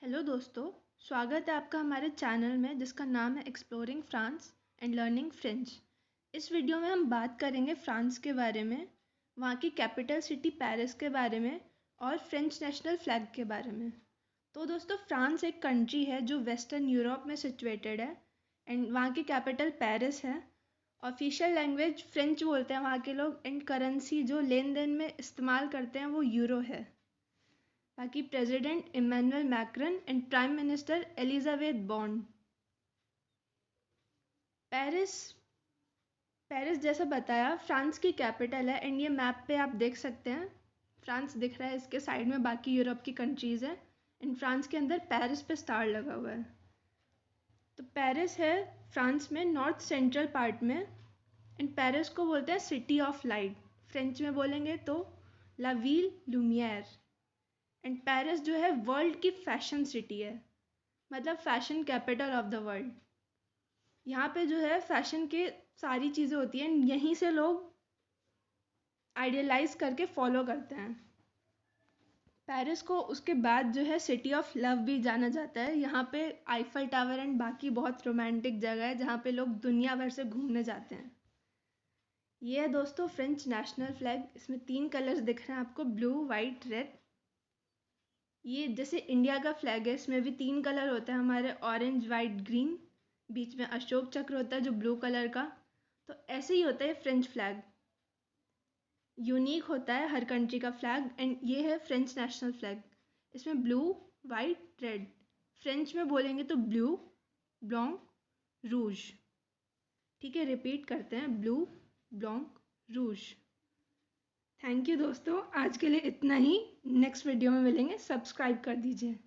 Hello दोस्तों, स्वागत है आपका हमारे चैनल में जिसका नाम है exploring France and learning French. इस वीडियो में हम बात करेंगे फ्रांस के बारे में, वहाँ की कैपिटल सिटी पेरिस के बारे में और फ्रेंच नेशनल फ्लैग के बारे में। तो दोस्तों, फ्रांस एक कंट्री है जो वेस्टर्न यूरोप में सिचुएटेड है एंड वहाँ की कैपिटल पेरिस है। ऑफिशियल लैंग्वेज फ्रेंच बोलते हैं वहाँ के लोग एंड करेंसी जो लेन देन में इस्तेमाल करते हैं वो यूरो है। बाकी president Emmanuel Macron and prime minister Elizabeth Borne. Paris Paris जैसा बताया फ्रांस की कैपिटल है एंड ये मैप पे आप देख सकते हैं फ्रांस दिख रहा है, इसके साइड में बाकी यूरोप की कंट्रीज़ हैं एंड फ्रांस के अंदर पेरिस पे स्टार लगा हुआ है। तो पेरिस है फ्रांस में नॉर्थ सेंट्रल पार्ट में एंड पेरिस को बोलते हैं सिटी ऑफ लाइट। फ्रेंच में बोलेंगे तो ला विल लुमियर। एंड पेरिस जो है वर्ल्ड की फैशन सिटी है, मतलब fashion capital of the world. यहाँ पे जो है फैशन के सारी चीज़ें होती हैं, यहीं से लोग आइडियलाइज करके फॉलो करते हैं। पेरिस को उसके बाद जो है सिटी ऑफ लव भी जाना जाता है। यहाँ पे आईफल टावर एंड बाकी बहुत रोमांटिक जगह है जहाँ पे लोग दुनिया भर से घूमने जाते हैं। ये है दोस्तों फ्रेंच नेशनल फ्लैग। इसमें 3 कलर्स दिख रहे हैं आपको, ब्लू, वाइट, रेड। ये जैसे इंडिया का फ्लैग है, इसमें भी 3 कलर होते हैं हमारे, ऑरेंज, वाइट, ग्रीन। बीच में अशोक चक्र होता है जो ब्लू कलर का। तो ऐसे ही होता है फ्रेंच फ्लैग, यूनिक होता है हर कंट्री का फ्लैग एंड ये है फ्रेंच नेशनल फ्लैग। इसमें ब्लू, वाइट, रेड। फ्रेंच में बोलेंगे तो ब्लू, ब्लॉन्क, रूज। ठीक है, रिपीट करते हैं, ब्लू, ब्लॉन्क, रूज। थैंक यू दोस्तों, आज के लिए इतना ही। नेक्स्ट वीडियो में मिलेंगे, सब्सक्राइब कर दीजिए।